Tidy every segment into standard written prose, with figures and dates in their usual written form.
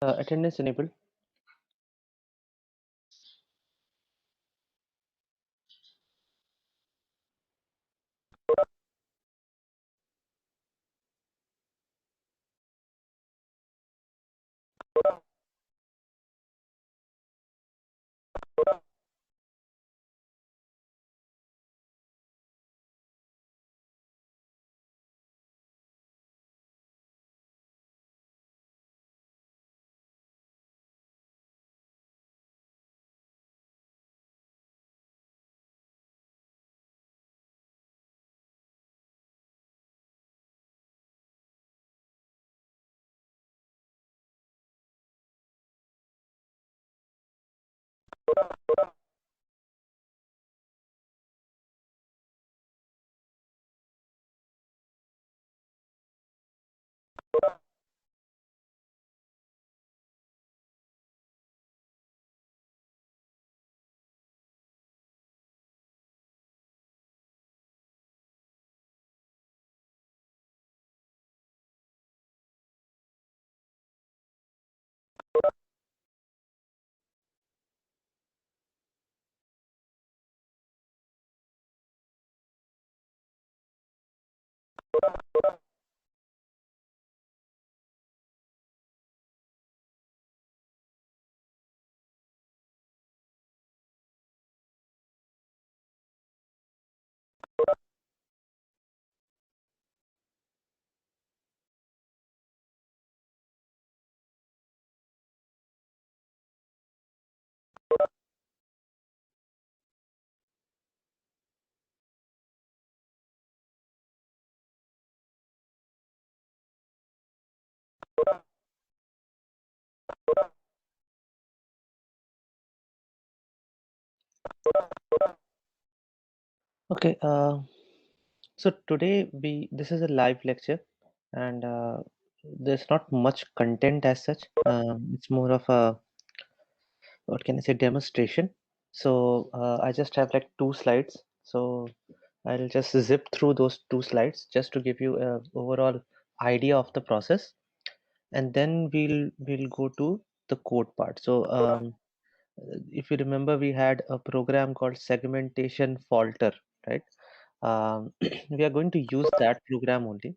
Attendance enabled. Okay. So today this is a live lecture, and there's not much content as such. It's more of a, what can I say, demonstration. So I just have like two slides. So I'll just zip through those two slides just to give you a overall idea of the process, and then we'll go to the code part. So if you remember, we had a program called segmentation falter, right? We are going to use that program only,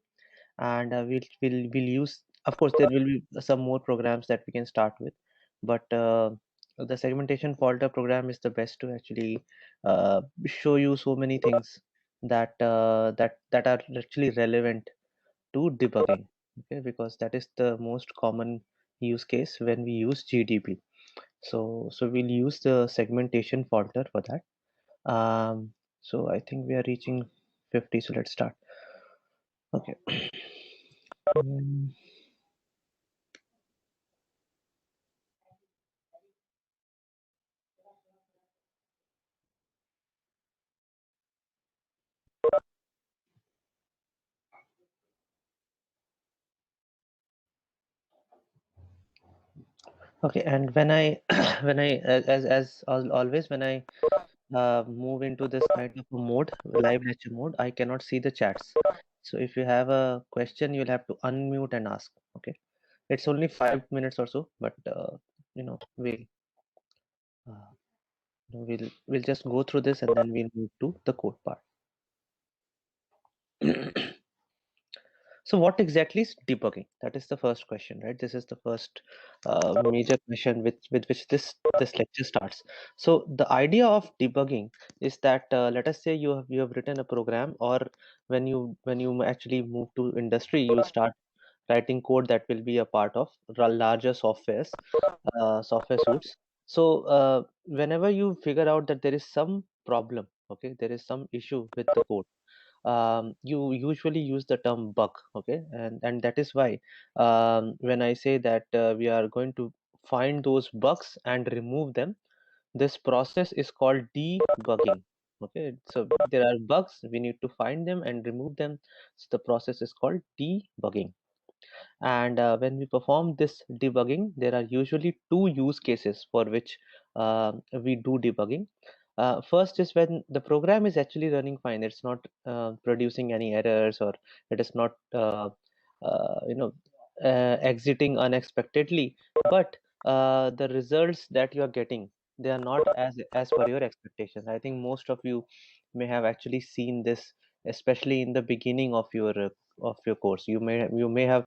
and we'll use, of course there will be some more programs that we can start with, but the segmentation falter program is the best to actually show you so many things that are actually relevant to debugging. Okay, because that is the most common use case when we use GDB. So we'll use the segmentation falter for that. So I think we are reaching 50, so let's start. Okay. Mm, Okay, and when I when I always when I move into this kind of a mode, live lecture mode, I cannot see the chats. So if you have a question, you'll have to unmute and ask. Okay, it's only 5 minutes or so, but you know we'll uh, we'll just go through this and then we'll move to the code part. So what exactly is debugging? That is the first question, right? This is the first major question with which this lecture starts. So the idea of debugging is that let us say you have written a program, or when you actually move to industry, you'll start writing code that will be a part of larger software suites. So whenever you figure out that there is some problem, okay, there is some issue with the code, you usually use the term bug, okay, and that is why when I say that we are going to find those bugs and remove them, this process is called debugging. Okay, so there are bugs, we need to find them and remove them, so the process is called debugging. And when we perform this debugging, there are usually two use cases for which we do debugging. First is when the program is actually running fine, it's not producing any errors, or it is not uh, you know exiting unexpectedly, but the results that you are getting, they are not as per your expectations. I think most of you may have actually seen this, especially in the beginning of your course. You may have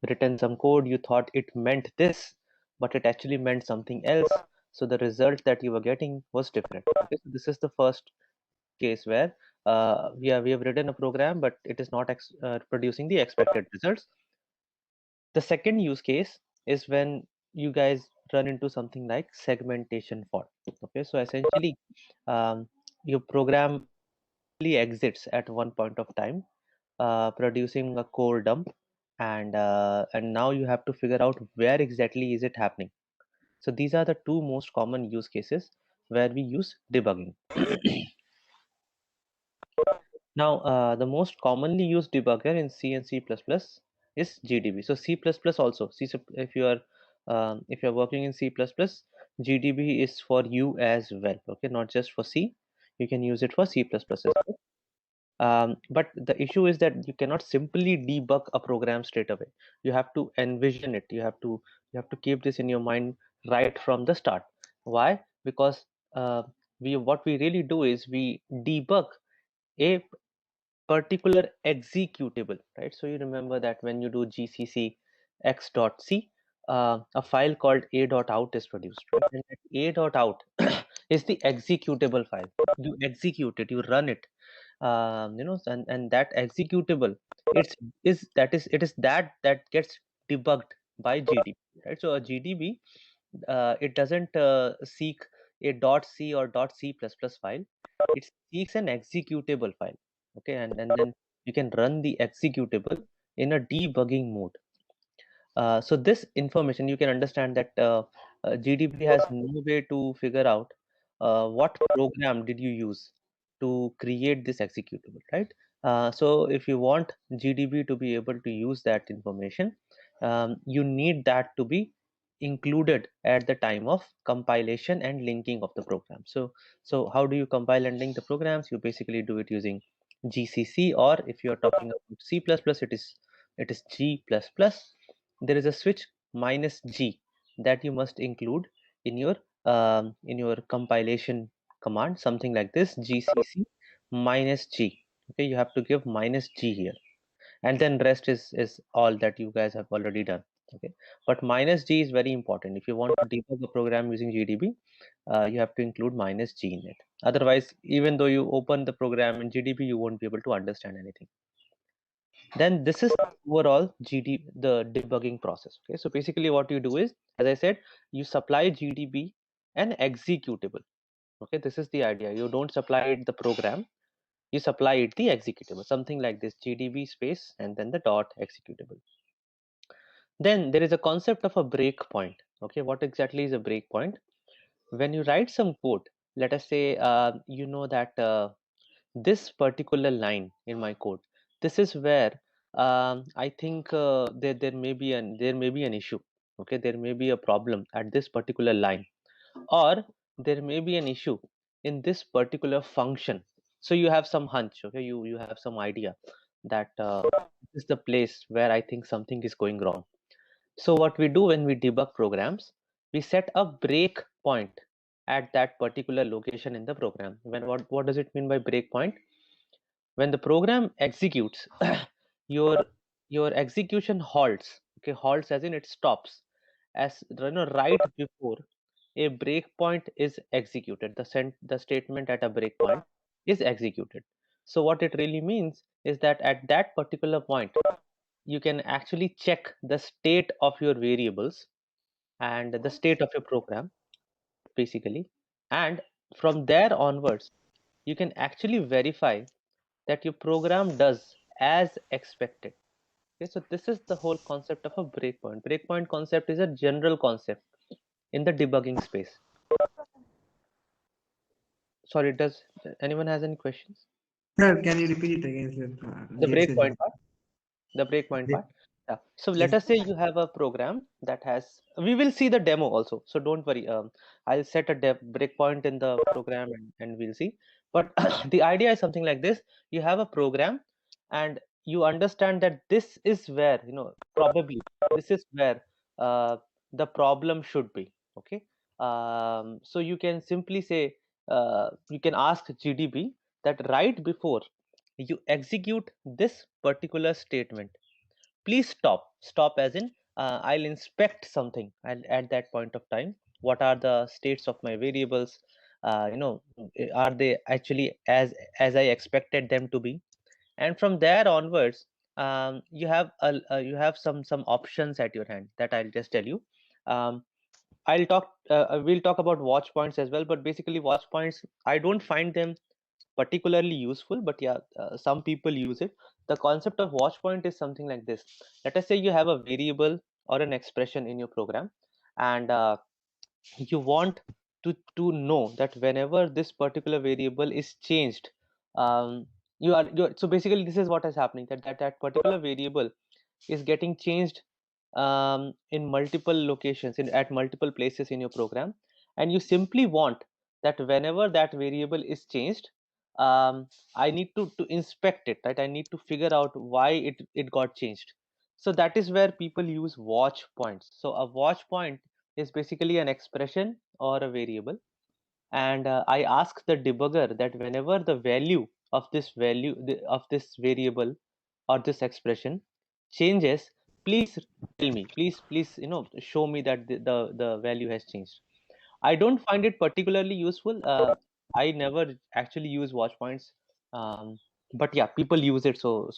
written some code, you thought it meant this, but it actually meant something else. So the result that you were getting was different. Okay, so this is the first case where we have written a program, but it is not producing the expected results. The second use case is when you guys run into something like segmentation fault. Okay, so essentially, your program exits at one point of time, producing a core dump, and now you have to figure out where exactly is it happening. So these are the two most common use cases where we use debugging. Now, the most commonly used debugger in C and C++ is GDB. So C++ also, if you are working in C++, GDB is for you as well. Okay, not just for C. You can use it for C++ as well. But the issue is that you cannot simply debug a program straight away. You have to envision it. You have to keep this in your mind right from the start. Why? Because we what we really do is we debug a particular executable, right? So you remember that when you do gcc x.c, a file called a.out is produced, right? And that a.out is the executable file. You execute it, you run it, and that executable, it is that gets debugged by gdb, right? So a gdb, it doesn't seek a .c or .c++ file. It seeks an executable file. Okay, and then you can run the executable in a debugging mode. So this information, you can understand that GDB has no way to figure out what program did you use to create this executable, right? So if you want GDB to be able to use that information, you need that to be included at the time of compilation and linking of the program. So how do you compile and link the programs? You basically do it using GCC, or if you are talking about C++, it is G++. There is a switch -g that you must include in your compilation command, something like this: gcc -g. Okay, you have to give -g here, and then rest is all that you guys have already done. Okay, but -g is very important. If you want to debug a program using gdb, you have to include -g in it. Otherwise, even though you open the program in gdb, you won't be able to understand anything. Then this is overall the debugging process. Okay, so basically what you do is, as I said, you supply GDB an executable. Okay, this is the idea. You don't supply it the program, you supply it the executable, something like this: GDB space and then the dot executable. Then there is a concept of a breakpoint. Okay, what exactly is a breakpoint? When you write some code, let us say you know that this particular line in my code, this is where I think there may be an issue. Okay, there may be a problem at this particular line, or there may be an issue in this particular function. So you have some hunch, okay, you have some idea that this is the place where I think something is going wrong. So what we do when we debug programs, we set a break point at that particular location in the program. What does it mean by break point? When the program executes, your your execution halts. Okay, halts as in it stops, as right before a breakpoint is executed. The statement at a breakpoint is executed. So what it really means is that at that particular point, you can actually check the state of your variables and the state of your program, basically. And from there onwards, you can actually verify that your program does as expected. Okay, so this is the whole concept of a breakpoint. Breakpoint concept is a general concept in the debugging space. Sorry, does anyone has any questions? Sir, can you repeat it again, sir? The Yes, yes, breakpoint yes. part. The breakpoint Yes, part. Yeah. So let yes. us say you have a program that has. We will see the demo also. So don't worry. I'll set a breakpoint in the program, and we'll see. But the idea is something like this: you have a program, and you understand that this is where, probably this is where uh, the problem should be. Okay. So you can simply say, you can ask GDB that right before you execute this particular statement, please stop as in, I'll inspect something. I'll at that point of time, what are the states of my variables, are they actually as I expected them to be? And from there onwards, you have some options at your hand that I'll just tell you. um, we'll talk about watch points as well, but basically watch points, I don't find them particularly useful, but yeah, some people use it. The concept of watch point is something like this. Let us say you have a variable or an expression in your program, and you want to know that whenever this particular variable is changed, so basically this is what is happening, that particular variable is getting changed in multiple locations, at multiple places in your program, and you simply want that whenever that variable is changed, I need to inspect it, right? I need to figure out why it got changed. So that is where people use watch points. So a watch point is basically an expression or a variable, and I ask the debugger that whenever the value of of this variable or this expression changes, please tell me, please show me that the value has changed. I don't find it particularly useful. I never actually use watch points, um, but yeah, people use it. So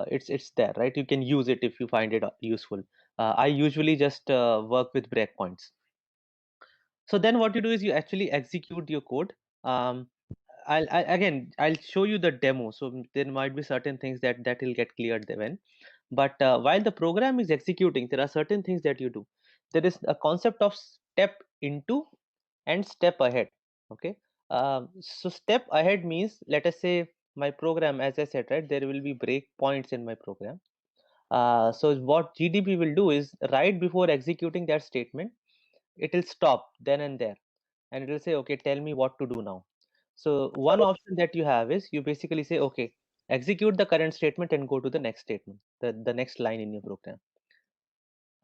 it's there, right? You can use it if you find it useful. I usually just work with breakpoints. So then what you do is you actually execute your code. um, I'll show you the demo, so there might be certain things that will get cleared then. But while the program is executing, there are certain things that you do. There is a concept of step into and step ahead. Okay. So step ahead means, let us say my program, as I said, right, there will be break points in my program. So what GDB will do is, right before executing that statement, it will stop then and there, and it will say, okay, tell me what to do now. So one option that you have is, you basically say, okay, execute the current statement and go to the next statement, the next line in your program.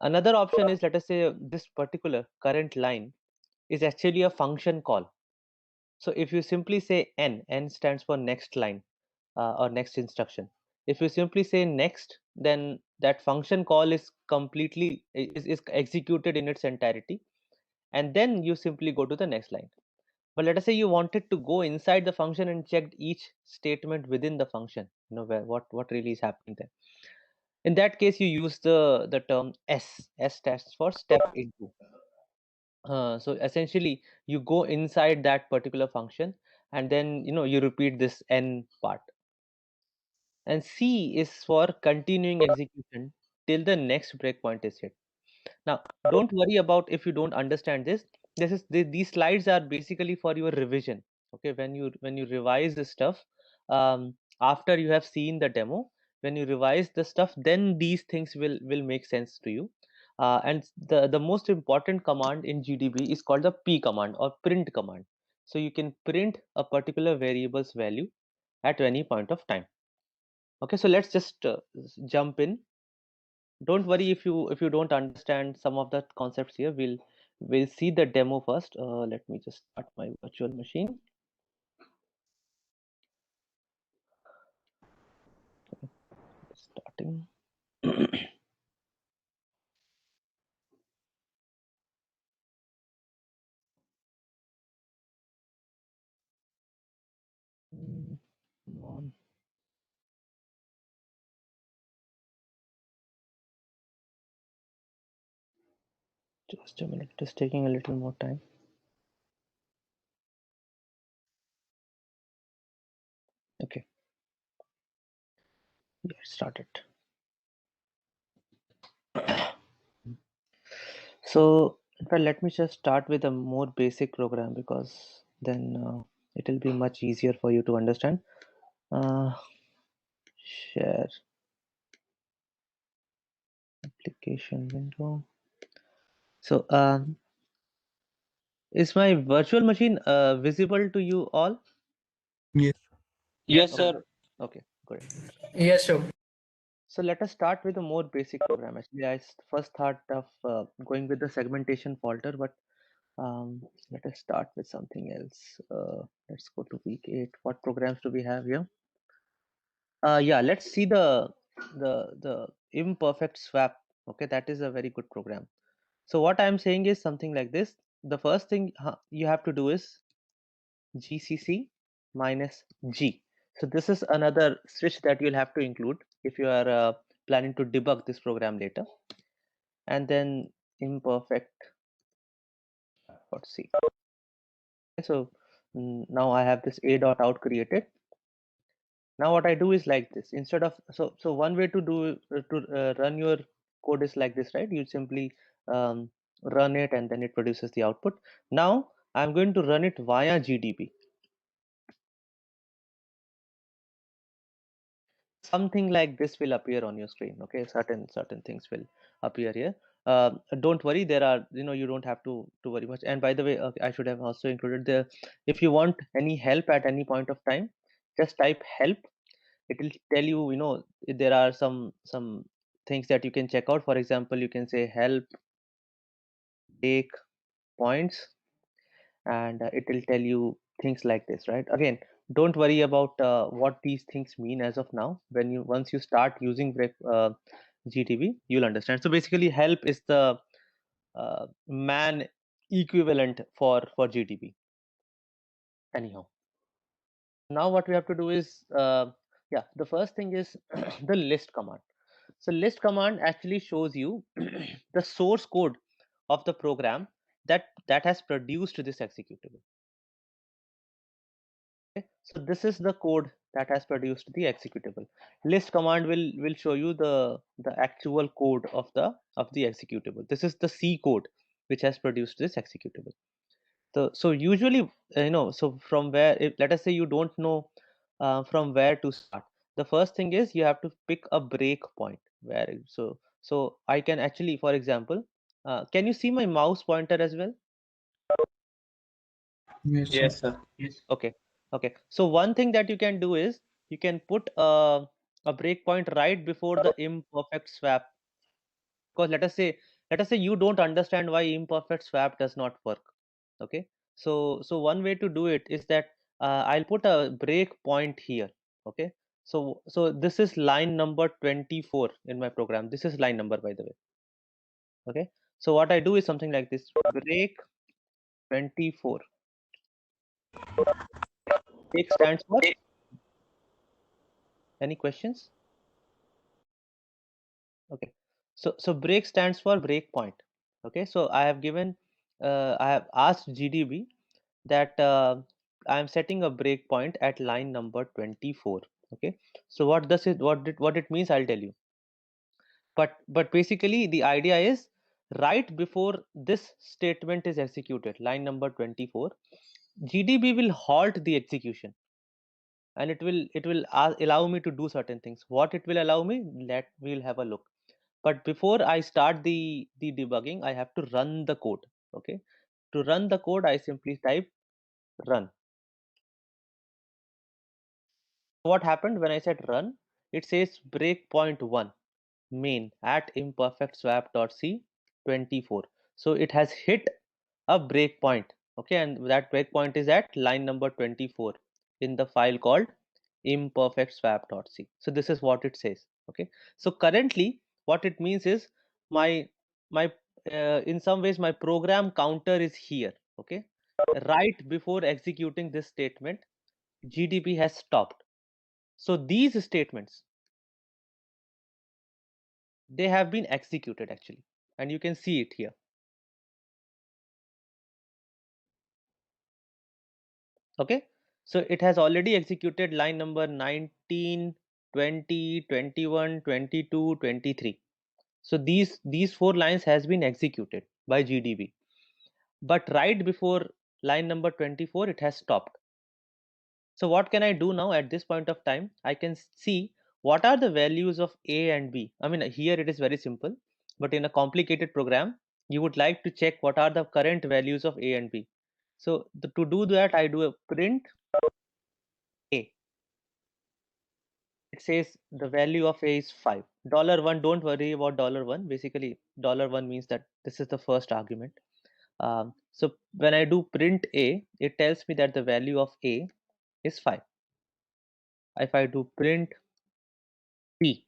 Another option is, let us say this particular current line is actually a function call. So if you simply say n stands for next line, or next instruction. If you simply say next, then that function call is is executed in its entirety, and then you simply go to the next line. But let us say you wanted to go inside the function and checked each statement within the function, where what really is happening there. In that case, you use the term S. S stands for step into. So essentially, you go inside that particular function, and then you repeat this n part. And C is for continuing execution till the next breakpoint is hit. Now, don't worry about if you don't understand this. These slides are basically for your revision. Okay, when you revise the stuff, after you have seen the demo, when you revise the stuff, then these things will make sense to you. And the most important command in GDB is called the p command or print command. So you can print a particular variable's value at any point of time. Okay, so let's just jump in. Don't worry if you don't understand some of the concepts here. We'll see the demo first. Let me just start my virtual machine. Starting. Come on. Just a minute. It is taking a little more time. Okay, yeah, it started. So, in fact, let me just start with a more basic program because then it will be much easier for you to understand. Uh, Share application window. So, is my virtual machine visible to you all? Yes. Yes, Okay, sir. okay, great. Yes, sir. So let us start with a more basic program. Actually, first thought of going with the segmentation folder, but let us start with something else. Let's go to week 8. What programs do we have here? Yeah, let's see the imperfect swap. Okay, that is a very good program. So what I'm saying is something like this. The first thing you have to do is GCC minus G. So this is another switch that you'll have to include if you are planning to debug this program later. And then imperfect dot C. So now I have this a dot out created. Now what I do is like this. Instead of so one way to do run your code is like this, right? You simply run it and then it produces the output. Now I'm going to run it via GDB. Something like this will appear on your screen. Okay, certain things will appear here. Don't worry, there are, you don't have to worry much. And by the way, I should have also included the, if you want any help at any point of time, just type help. It will tell you, there are some things that you can check out. For example, you can say help take points, and it will tell you things like this, right? Again, don't worry about what these things mean as of now. Once you start using GTB, you'll understand. So basically help is the man equivalent for GTB. Anyhow, now what we have to do is yeah, the first thing is the list command. So list command actually shows you the source code of the program that has produced this executable. Okay, so this is the code that has produced the executable. List command will show you the actual code of the executable. This is the C code which has produced this executable. So usually, so from where, let us say you don't know from where to start. The first thing is you have to pick a break point where, so I can actually, for example, can you see my mouse pointer as well? Yes, sir. Yes, sir. Okay. Okay. So one thing that you can do is you can put a breakpoint right before the imperfect swap. Because let us say you don't understand why imperfect swap does not work. Okay. So one way to do it is that I'll put a breakpoint here. Okay. So this is line number 24 in my program. This is line number, by the way. Okay. So what I do is something like this: break 24. Break stands for, any questions? Okay. So break stands for breakpoint. Okay. So I have asked GDB that I am setting a breakpoint at line number 24. Okay. So what it means, I'll tell you. But basically the idea is right before this statement is executed, line number 24, GDB will halt the execution, and it will allow me to do certain things. What it will allow me, let we'll have a look. But before I start the debugging, I have to run the code. Okay. To run the code, I simply type run. What happened when I said run? It says breakpoint 1 main at imperfectswap.c 24. So it has hit a breakpoint. Okay, and that breakpoint is at line number 24 in the file called imperfectswap.c. So this is what it says. Okay, so currently what it means is my in some ways my program counter is here. Okay, right before executing this statement, GDB has stopped. So these statements, they have been executed actually, and you can see it here. Okay, so it has already executed line number 19, 20, 21, 22, 23. So these four lines has been executed by GDB, but right before line number 24 it has stopped. So what can I do now at this point of time? I can see what are the values of A and B. I mean, here it is very simple, but in a complicated program, you would like to check what are the current values of A and B. So to do that, I do a print A. It says the value of A is 5. $1, don't worry about $1. Basically, $1 means that this is the first argument. So when I do print A, it tells me that the value of A is 5. If I do print B,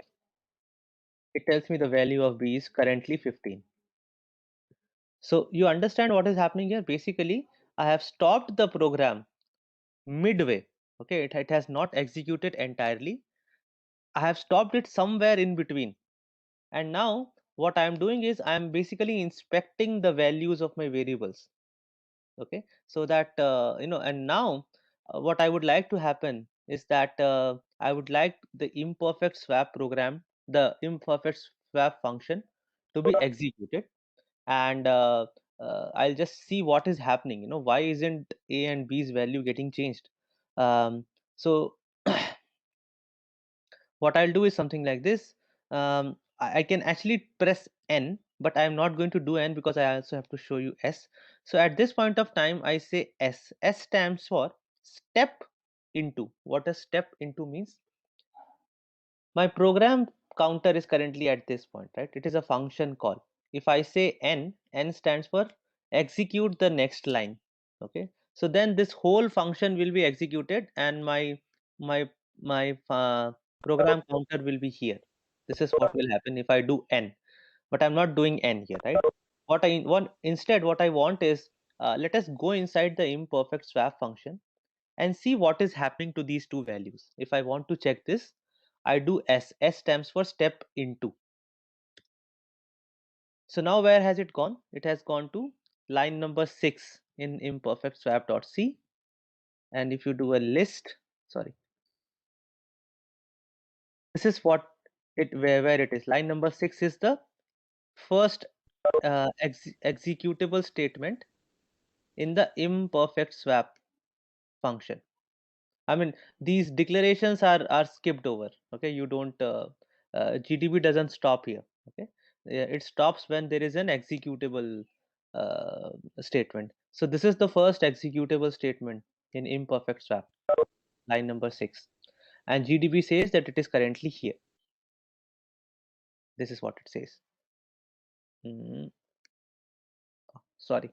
it tells me the value of B is currently 15. So you understand what is happening here? Basically, I have stopped the program midway. Okay, it has not executed entirely. I have stopped it somewhere in between. And now what I am doing is I am basically inspecting the values of my variables. Okay, so that and now what I would like to happen is that I would like the imperfect swap program, the imperfect swap function to be executed, and I'll just see what is happening. Why isn't A and B's value getting changed? So what I'll do is something like this. I can actually press N, but I'm not going to do N because I also have to show you S. So at this point of time, I say S. S stands for step into. What does step into means? My program counter is currently at this point, right? It is a function call. If I say N, N stands for execute the next line. Okay. So then this whole function will be executed, and my my program counter will be here. This is what will happen if I do N, but I'm not doing N here, right? What I want instead, what I want is let us go inside the imperfect swap function and see what is happening to these two values. If I want to check this, I do S. S stands for step into. So now where has it gone? It has gone to line number 6 in imperfect swap.c. And if you do a list, sorry, this is what where it is. Line number 6 is the first executable statement in the imperfect swap function. I mean, these declarations are skipped over. Okay, you don't GDB doesn't stop here. Okay, yeah, it stops when there is an executable uh, statement. So this is the first executable statement in imperfect swap, line number 6, and GDB says that it is currently here. This is what it says. Mm, sorry,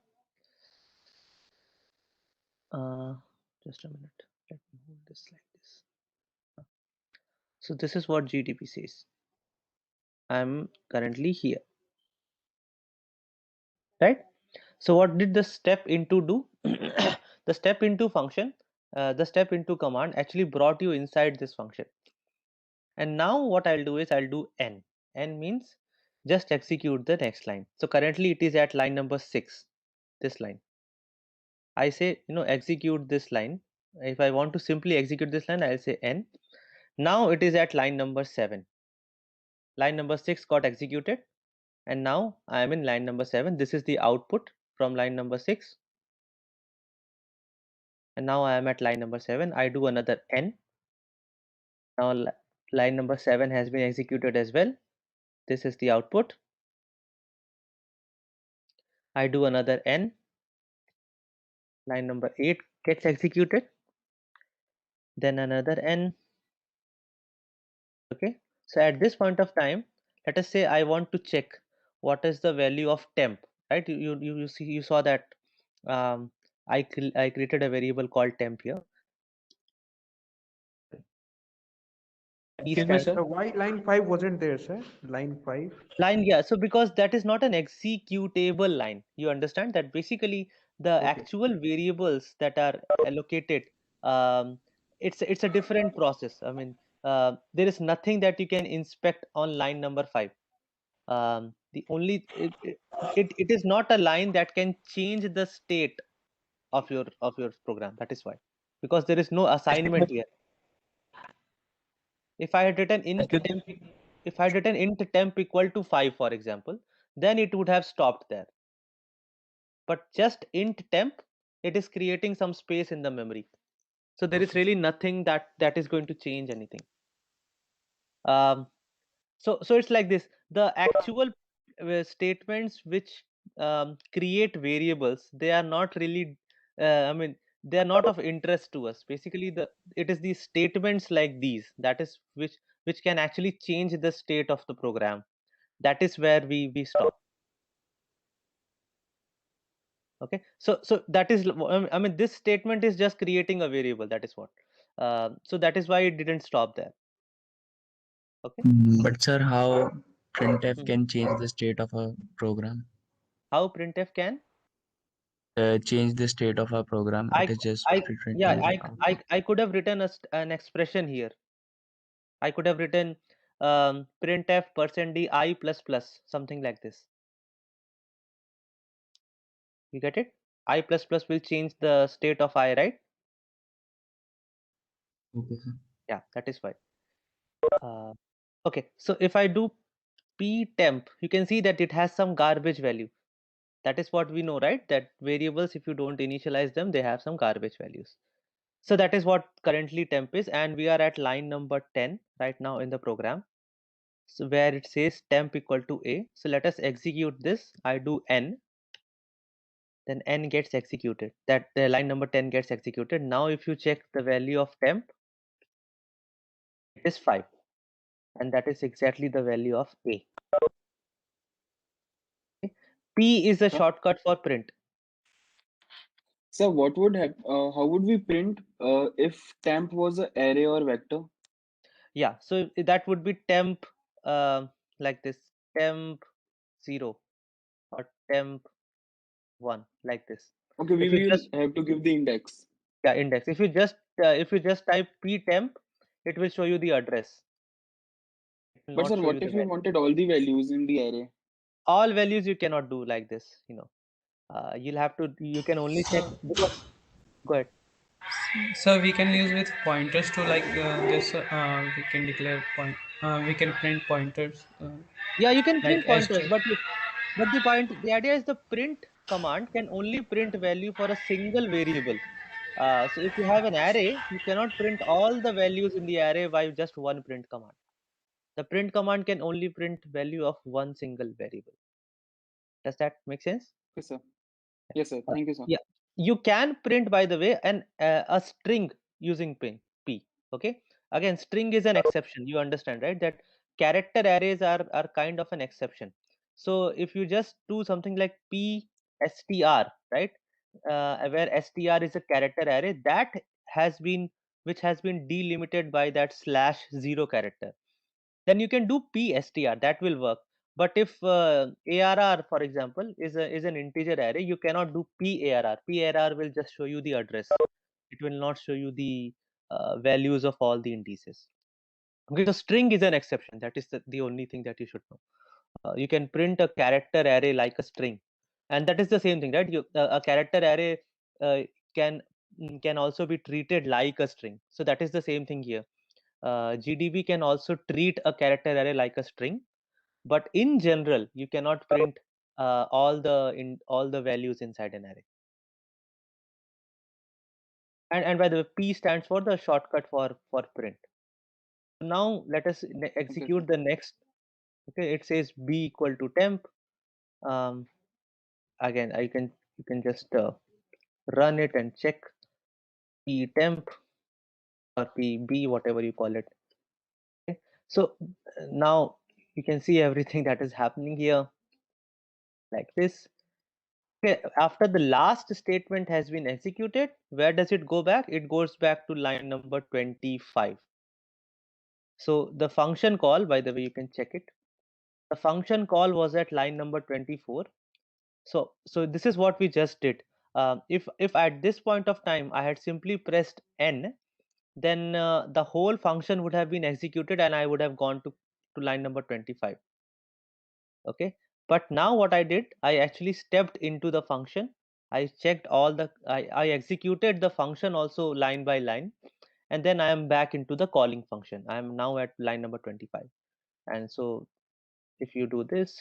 uh, just a minute. Let me hold this like this. So this is what GDB says. I'm currently here, right? So what did the step into do? The step into function, the step into command actually brought you inside this function. And now what I'll do is I'll do N. N means just execute the next line. So currently it is at line number 6, this line. I say, execute this line. If I want to simply execute this line, I'll say N. Now it is at line number 7. Line number 6 got executed, and now I am in line number 7. This is the output from line number 6. And now I am at line number 7. I do another N. Now line number 7 has been executed as well. This is the output. I do another n. Line number 8 gets executed. Then another n. Okay. So at this point of time, let us say I want to check what is the value of temp, right? You saw that I created a variable called temp here. P Excuse me, stands sir. Why line 5 wasn't there, sir? Line 5? line, yeah. So because that is not an executable line, you understand that basically the Okay. actual variables that are allocated, um, it's a different process. I mean, there is nothing that you can inspect on line number 5. The only it is not a line that can change the state of your program. That is why, because there is no assignment here. If I had written int Excuse temp, if I had written int temp equal to 5, for example, then it would have stopped there. But just int temp, it is creating some space in the memory. So there is really nothing that is going to change anything. So it's like this: the actual statements which create variables, they are not really I mean, they are not of interest to us. Basically, it is these statements like these that is which can actually change the state of the program. That is where we stop. Okay, so that is I mean, this statement is just creating a variable. That is what. So that is why it didn't stop there. Okay. But sir, how printf Mhm. can change the state of a program? How printf can? Change the state of a program. It I is just I yeah, printing the output. I could have written an expression here. I could have written printf %d I plus plus, something like this. You get it? I plus plus will change the state of I, right? Okay, sir. Yeah, that is why. Uh, okay, so if I do p temp, you can see that it has some garbage value. That is what we know, right? That variables, if you don't initialize them, they have some garbage values. So that is what currently temp is, and we are at line number 10 right now in the program. So where it says temp equal to a. So let us execute this. I do n, then n gets executed. That the line number 10 gets executed. Now if you check the value of temp, it is 5, and that is exactly the value of a. P is a Sir, shortcut for print. sir, what would how would we print if temp was an array or vector? Yeah, so that would be temp like this, temp 0 or temp 1, like this. Okay, we If you will just, have to give the index. yeah, index. If you just type p temp, it will show you the address. It will But not sir, show you what the if we value. wanted all the values in the array? All values you cannot do like this. You'll have to. You can only check So, because. Go ahead. so we can use with pointers to like this. We can declare point. We can print pointers Yeah, you can like print pointers, string. but the idea is the print command can only print value for a single variable. So if you have an array, you cannot print all the values in the array by just one print command. The print command can only print value of one single variable. Does that make sense? Okay, sir. Yes, sir. Uh, Thank you, sir. yeah, you can print, by the way, a string using p. Okay, again, string is an exception. You understand, right? That character arrays are kind of an exception. So if you just do something like p str, right, where str is a character array that has been which has been delimited by that /0 character, then you can do pstr, that will work. But if arr, for example, is an integer array, you cannot do parr. Parr will just show you the address. It will not show you the values of all the indices. Okay, so string is an exception. That is the only thing that you should know. You can print a character array like a string, and that is the same thing, right? A character array uh, can can also be treated like a string. So that is the same thing here. GDB can also treat a character array like a string, but in general, you cannot print all the values inside an array. And by the way, P stands for the shortcut for print. Now let us Okay, sir. execute the next Okay, it says b equal to temp. Again, you can just run it and check p temp or pb, whatever you call it. Okay? So now you can see everything that is happening here like this. Okay, after the last statement has been executed, where does it go back? It goes back to line number 25. So the function call, by the way, you can check it. The function call was at line number 24. So this is what we just did. If at this point of time I had simply pressed n, then the whole function would have been executed and I would have gone to line number 25. Okay, but now what I did, I actually stepped into the function. I checked all the I executed the function also line by line, and then I am back into the calling function. I am now at line number 25. And so if you do this,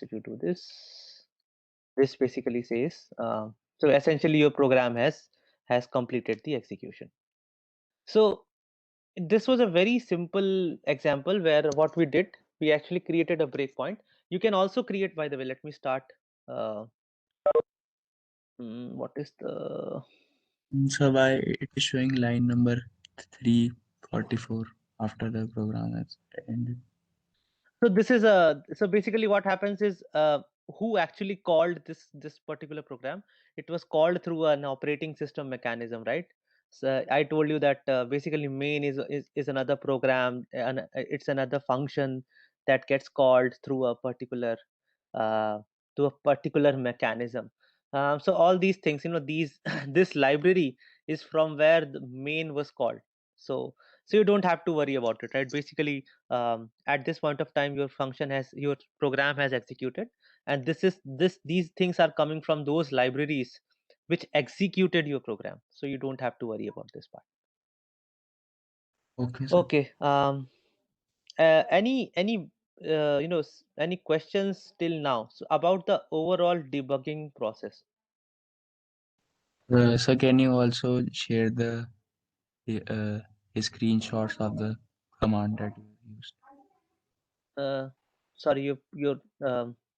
this basically says so essentially your program has completed the execution. So this was a very simple example where what we did, we actually created a breakpoint. You can also create, by the way, let me start. Uh, what is the So why it is showing line number 344 after the program has ended? so this is a so basically what happens is who actually called this particular program? It was called through an operating system mechanism, right? So I told you that basically main is another program, and it's another function that gets called through a particular uh, to a particular mechanism. So all these things, these this library is from where the main was called. So you don't have to worry about it, right? Basically, at this point of time, your program has executed, and these things are coming from those libraries which executed your program. So you don't have to worry about this part. Okay, sir. Okay. Any any questions till now about the overall debugging process? So can you also share the uh, screenshots of the command that you used? Sorry, your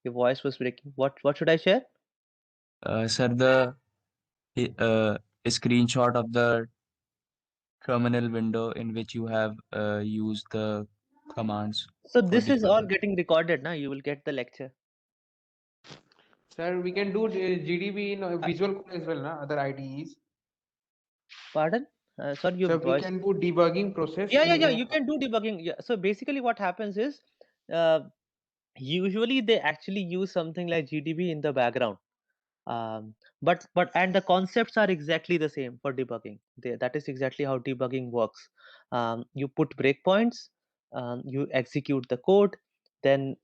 voice was breaking. What should I share? Sir, the screenshot of the terminal window in which you have used the commands So for this is all debugging. getting recorded now. You will get the lecture. Sir, we can do GDB in Visual Code as well, na? Other IDEs. Pardon? Sorry, your So we voice. can do debugging process Yeah. in You can do debugging. Yeah. So basically, what happens is, uh, usually they actually use something like GDB in the background. But and the concepts are exactly the same for debugging. That is exactly how debugging works. You put breakpoints, you execute the code, then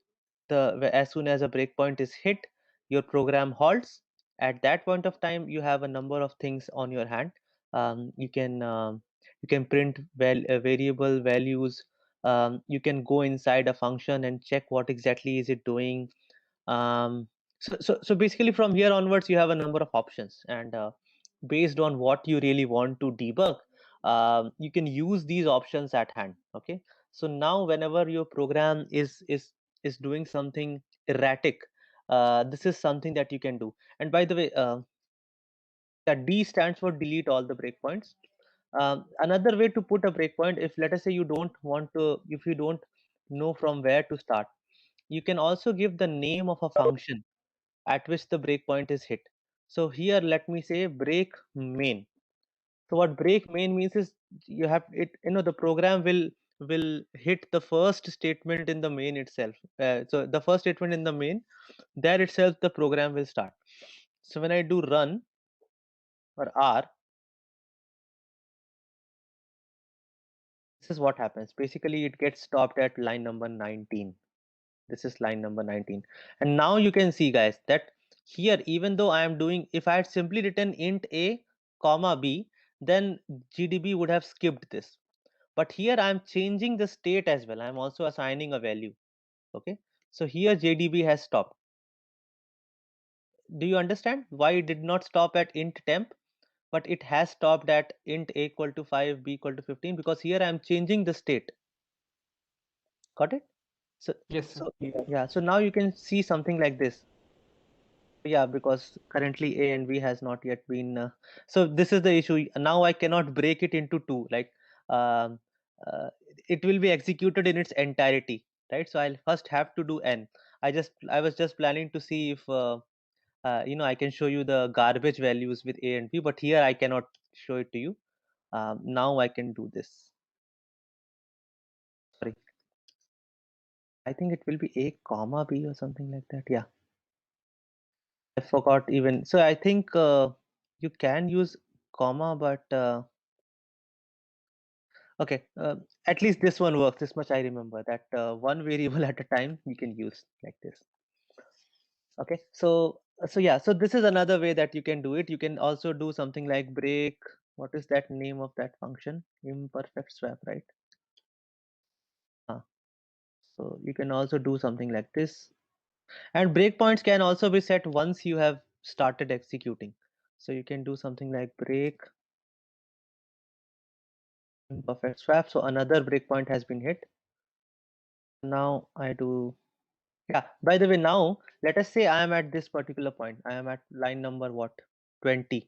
as soon as a breakpoint is hit, your program halts. At that point of time, you have a number of things on your hand. You can print variable values. You can go inside a function and check what exactly is it doing. Um, so basically from here onwards you have a number of options, and based on what you really want to debug, you can use these options at hand. Okay, so now whenever your program is doing something erratic, this is something that you can do. And by the way, that D stands for delete all the breakpoints. Another way to put a breakpoint, if let us say you don't want to, if you don't know from where to start, you can also give the name of a function at which the breakpoint is hit. So here let me say break main. So what break main means is you have it, the program will hit the first statement in the main itself. So the first statement in the main, there itself the program will start. So when I do run or R, this is what happens. Basically it gets stopped at line number 19. This is line number 19. And now you can see, guys, that here, even though I am doing, if I had simply written int a comma b, then GDB would have skipped this. But here I am changing the state as well. I am also assigning a value. Okay, so here GDB has stopped. Do you understand why it did not stop at int temp, but it has stopped at int a equal to 5, b equal to 15? Because here I am changing the state. Got it? So Yes, sir. so now you can see something like this. Yeah, because currently A and B has not yet been. So this is the issue. Now I cannot break it into two. Like, um, uh, it will be executed in its entirety, right? So I'll first have to do n. I was just planning to see if I can show you the garbage values with A and B, but here I cannot show it to you. Now I can do this. Sorry, I think it will be A comma B or something like that. Yeah, I forgot even. So I think you can use comma, but okay, at least this one works. This much I remember, that one variable at a time you can use like this. Okay, so yeah, so this is another way that you can do it. You can also do something like break. What is that name of that function? Imperfect swap, right? So you can also do something like this. And breakpoints can also be set once you have started executing. So you can do something like break imperfect swap. So another breakpoint has been hit. Now I do. Yeah, by the way, now let us say I am at this particular point. I am at line number what? 20.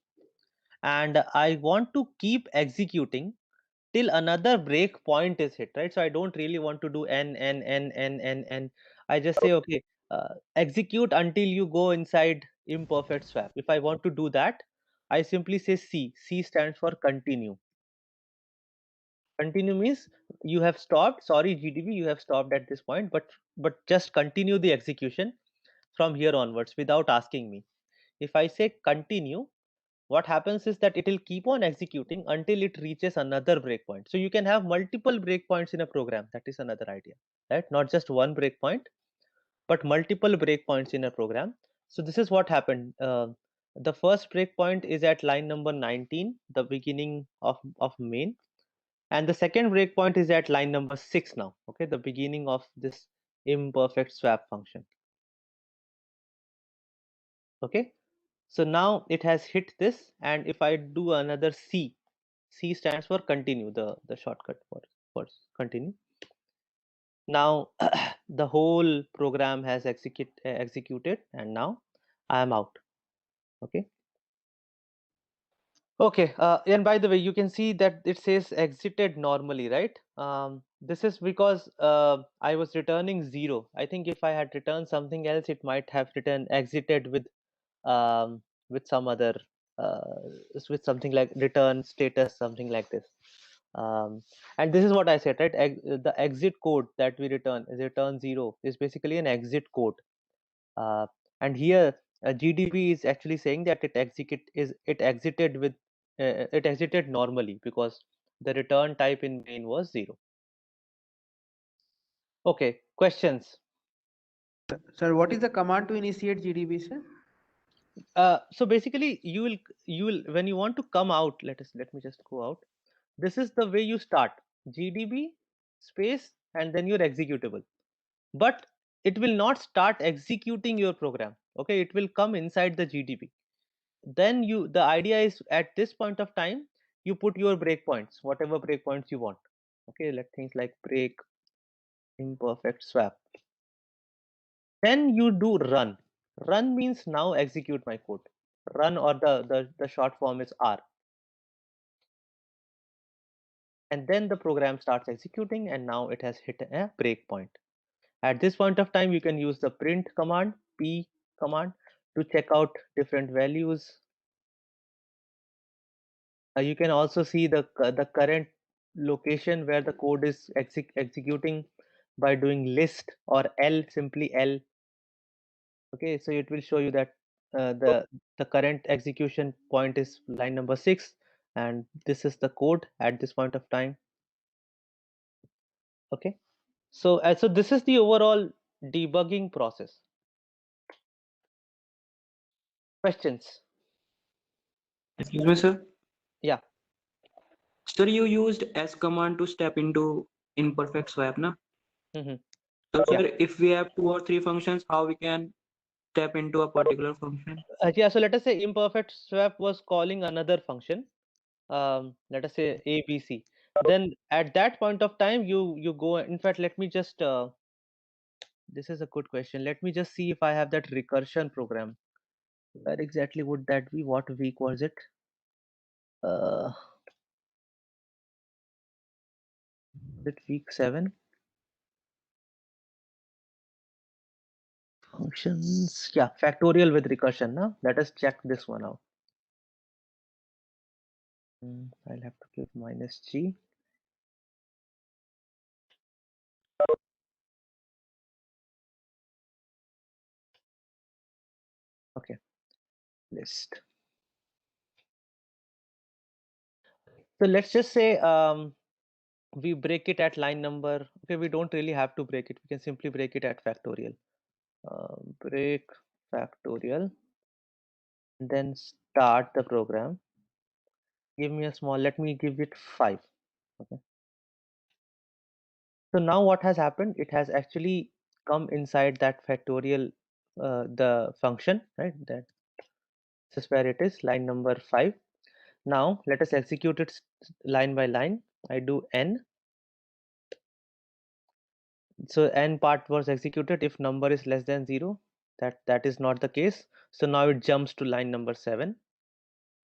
And I want to keep executing till another breakpoint is hit, right? So I don't really want to do n. I just say, okay, execute until you go inside imperfect swap. If I want to do that, I simply say C. C stands for continue. Continue means you have stopped. Sorry, GDB, you have stopped at this point, but just continue the execution from here onwards without asking me. If I say continue, what happens is that it will keep on executing until it reaches another breakpoint. So you can have multiple breakpoints in a program. That is another idea, right? Not just one breakpoint, but multiple breakpoints in a program. So this is what happened. The first breakpoint is at line number 19, the beginning of main. And the second breakpoint is at line number 6 now, okay, the beginning of this imperfect swap function. Okay, so now it has hit this, and if I do another C, C stands for continue, the shortcut for continue. Now the whole program has executed, and now I am out. Okay. Okay, and by the way, you can see that it says exited normally, right? This is because I was returning 0. I think if I had returned something else, it might have returned exited with some other with something like return status, something like this. And this is what I said, right? The exit code that we return is return 0 is basically an exit code. Uh, and here GDB is actually saying that it exited with it exited normally because the return type in main was 0. Okay, questions? Sir, what is the command to initiate GDB, sir? So basically you will when you want to come out, let me just go out. This is the way you start: GDB space and then your executable. But it will not start executing your program. Okay, it will come inside the GDB. Then the idea is at this point of time you put your breakpoints, whatever breakpoints you want. Okay, let things like break imperfect swap. Then you do run. Run means now execute my code. Run, or the short form is R. And then the program starts executing, and now it has hit a breakpoint. At this point of time, you can use the print command, P command, to check out different values. You can also see the current location where the code is executing by doing list or L, simply L. Okay, so it will show you that the current execution point is line number 6, and this is the code at this point of time. Okay, so so this is the overall debugging process. Questions? Excuse me, sir. Yeah. Sir, you used S command to step into imperfect swap, na? Mm-hmm. So, Yeah. sir, if we have 2 or 3 functions, how we can step into a particular function? Yeah, so let us say imperfect swap was calling another function. Let us say ABC. Then at that point of time, you go. In fact, let me just This is a good question. Let me just see if I have that recursion program. Where exactly would that be? What week was it? Uh, is it week 7? Functions. Yeah, factorial with recursion. Now let us check this one out. I'll have to give minus g. Okay, list. So let's just say we break it at line number. Okay, we don't really have to break it. We can simply break it at factorial. Break factorial, and then start the program. Give me a small. Let me give it 5. Okay. So now what has happened? It has actually come inside that factorial, the function, right? That this is where it is, line number 5. Now let us execute it line by line. I do n. So n part was executed if number is less than 0. That is not the case. So now it jumps to line number 7,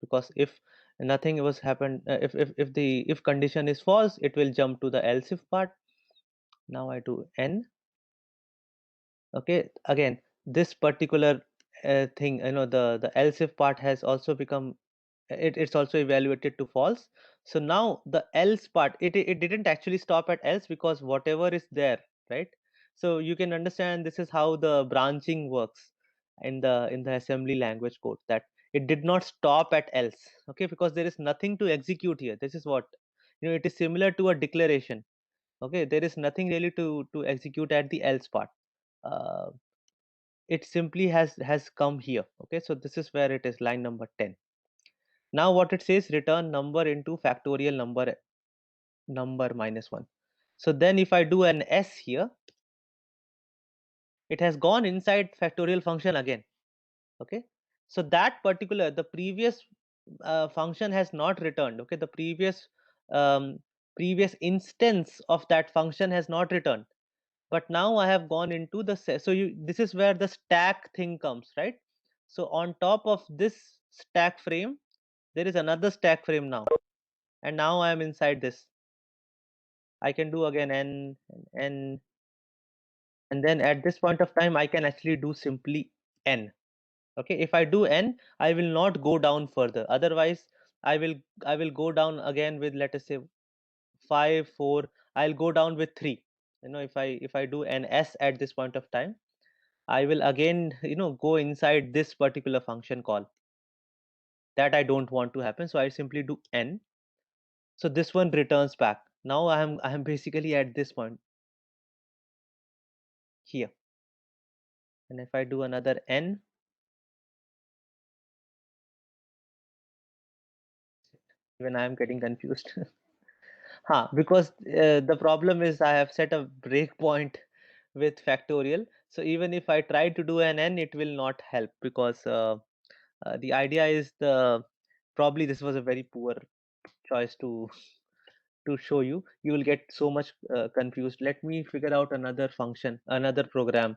because if nothing was happened, if the if condition is false, it will jump to the else if part. Now I do n. Okay, again this particular thing, the else if part has also become, it's also evaluated to false. So now the else part, it didn't actually stop at else, because whatever is there, right? So you can understand this is how the branching works in the assembly language code, that it did not stop at else. Okay, because there is nothing to execute here. This is what, it is similar to a declaration. Okay, there is nothing really to execute at the else part. uh, it simply has come here. Okay, so this is where it is, line number 10. Now what it says, return number into factorial number minus 1. So then if I do an s here, it has gone inside factorial function again. Okay, so that particular, the previous function has not returned. Okay, the um, previous instance of that function has not returned, but now I have gone into the so this is where the stack thing comes, right? So on top of this stack frame, there is another stack frame now, and now I am inside this. I can do again n and and then at this point of time I can actually do simply n. Okay, if I do n, I will not go down further. Otherwise, I will go down again with, let us say, 5, 4. I'll go down with 3. If I do an s at this point of time, I will again go inside this particular function call. That I don't want to happen, so I simply do n. So this one returns back. Now I am basically at this point here, and if I do another n, even I am getting confused. Because the problem is I have set a breakpoint with factorial. So even if I try to do an n, it will not help, because the idea is probably this was a very poor choice to show you. You will get so much confused. Let me figure out another function, another program.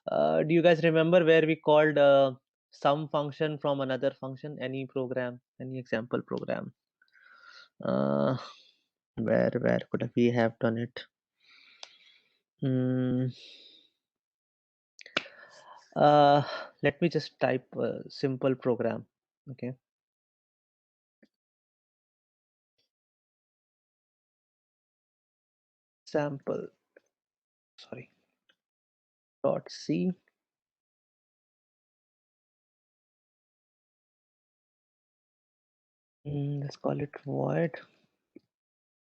Do you guys remember where we called some function from another function? Any program, any example program? Uh, where could we have done it? Hmm. Uh, Let me just type a simple program. Okay. Sample. Sorry. Dot C. Let's call it void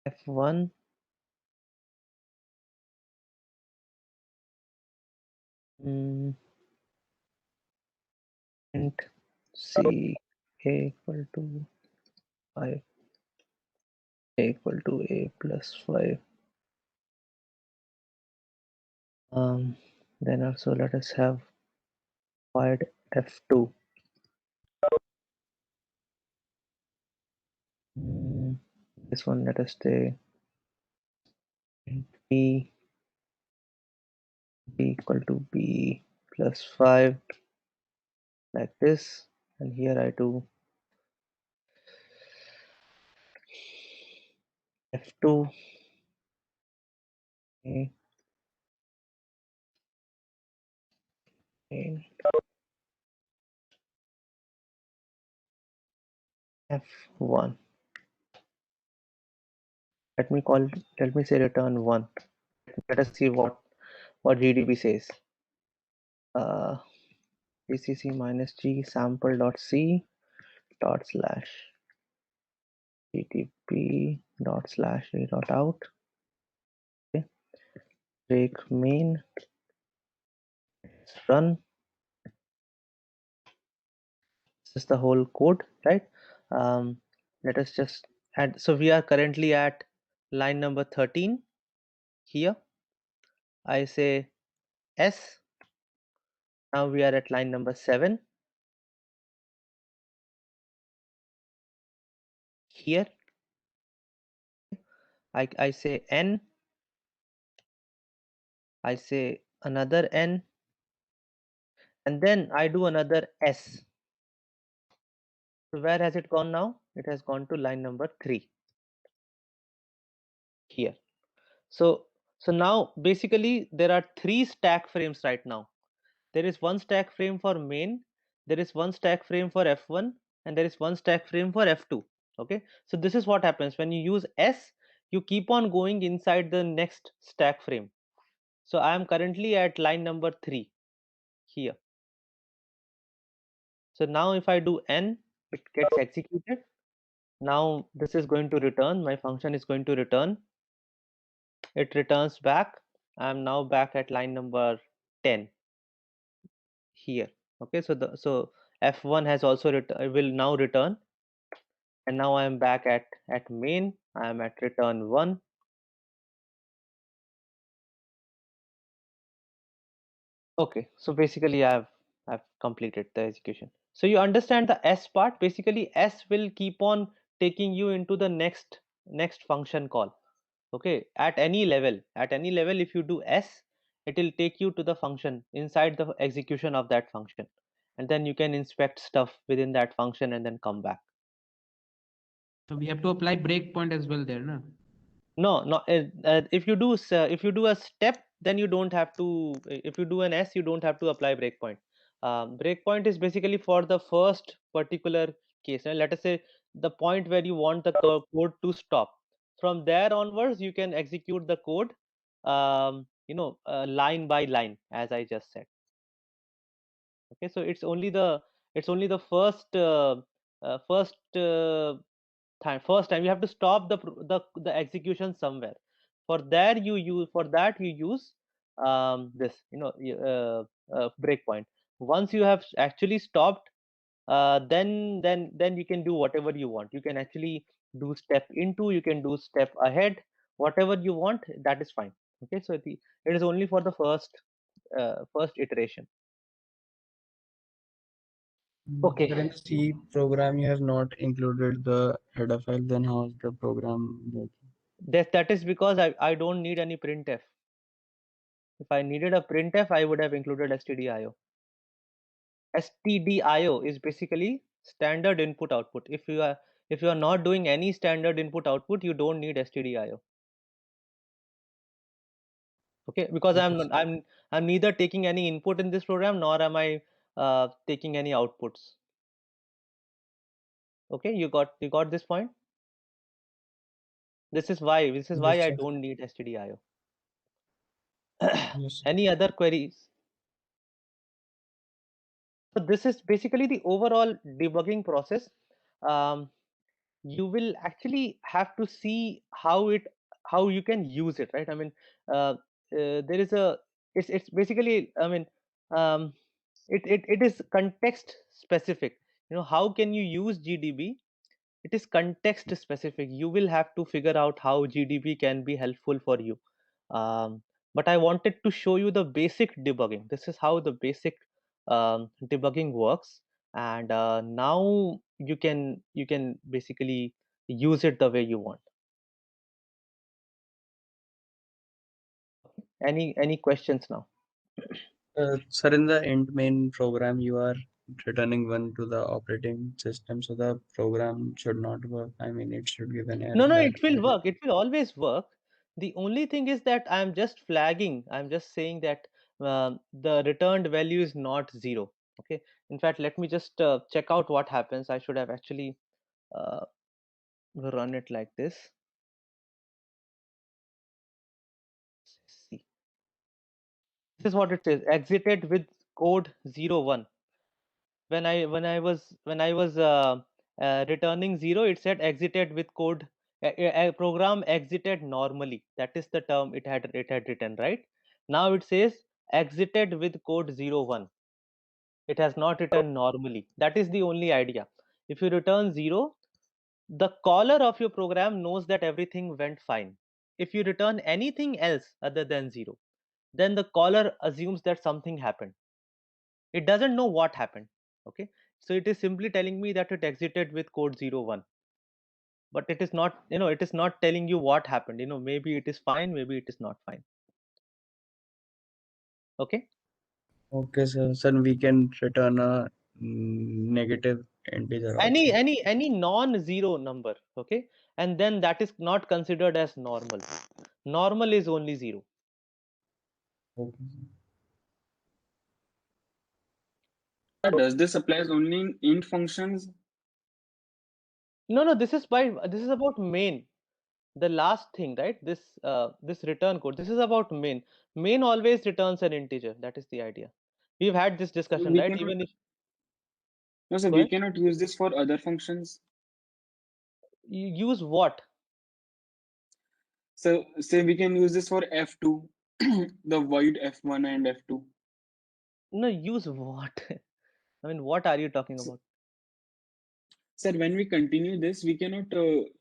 F1. Mm, int C equal to 5, equal to A plus 5. Then also let us have void F2. This one let us say int P equal to b plus 5 like this, and here I do f2 okay, and f1. Let me say return 1. Let us see what GDB says. gcc minus g sample dot c dot slash gdb dot slash a dot out. Okay, break main, run. This is the whole code, right? Let us just add. So we are currently at line number 13 here. I say S. Now we are at line number 7 here. I say N. I say another N, and then I do another S. So where has it gone now? It has gone to line number 3 here. So now basically there are 3 stack frames right now. There is one stack frame for main, there is one stack frame for f1, and there is one stack frame for f2. Okay, so this is what happens when you use S. You keep on going inside the next stack frame. So I am currently at line number 3 here. So now if I do N, it gets executed. Now this is going to return, my function is going to return. It returns back. I am now back at line number 10 here. Okay, so f1 has also will now return, and now I am back at main. I am at return 1. Okay, so basically I've completed the execution. So you understand the S part. Basically S will keep on taking you into the next function call. Okay, at any level if you do S, it will take you to the function inside the execution of that function, and then you can inspect stuff within that function and then come back. So we have to apply breakpoint as well there, no? No, if you do a step, then you don't have to. If you do an S, you don't have to apply breakpoint. Breakpoint is basically for the first particular case. And let us say the point where you want the code to stop. From there onwards, you can execute the code, line by line, as I just said. Okay, so it's only the first time you have to stop the execution somewhere. For that you use this breakpoint. Once you have actually stopped, then you can do whatever you want. You can actually do step into, you can do step ahead, whatever you want, that is fine. Okay, so it is only for the first iteration. Okay. But in the C program, you have not included the header file. Then how is the program working? That is because I don't need any printf. If I needed a printf, I would have included stdio. Stdio is basically standard input output. If you are not doing any standard input output, you don't need stdio. Okay, because I'm neither taking any input in this program, nor am I taking any outputs. Okay, you got this point. This is why Yes, I sir. don't need stdio. Yes, sir. Any other queries? So this is basically the overall debugging process. Um, you will actually have to see how you can use it, right? I mean, there is a it's basically, I mean, um, it is context specific. How can you use GDB? It is context specific. You will have to figure out how GDB can be helpful for you. But I wanted to show you the basic debugging. This is how the basic debugging works, and now you can basically use it the way you want. Any questions now? Sir, in the int main program, you are returning 1 to the operating system, so the program should not work. I mean, it should give an error No, that it will work. It will always work. The only thing is that I'm just flagging. I'm just saying that the returned value is not 0. Okay. In fact, let me just check out what happens. I should have actually uh, run it like this. See, this is what it says. Exited with code 01. When I was returning 0, it said exited with code. A program exited normally. That is the term it had written, right? Now it says exited with code 01. It has not written normally. That is the only idea. If you return 0, the caller of your program knows that everything went fine. If you return anything else other than 0, then the caller assumes that something happened. It doesn't know what happened. Okay, so it is simply telling me that it exited with code 01, but it is not, it is not telling you what happened. Maybe it is fine, maybe it is not fine. Okay. okay, sir, we can return a negative integer any also. any non-zero number. Okay, and then that is not considered as normal. Normal is only 0. Okay. Does this applies only in int functions? No, this is about main. The last thing, right? This return code, this is about main. Main always returns an integer. That is the idea. We've had this discussion, We right? cannot. Even if No, sir. Go We ahead. cannot use this for other functions. You use what? So say we can use this for f2, the void f1 and f2. No, use what? I mean, what are you talking So, about? sir, when we continue this, we cannot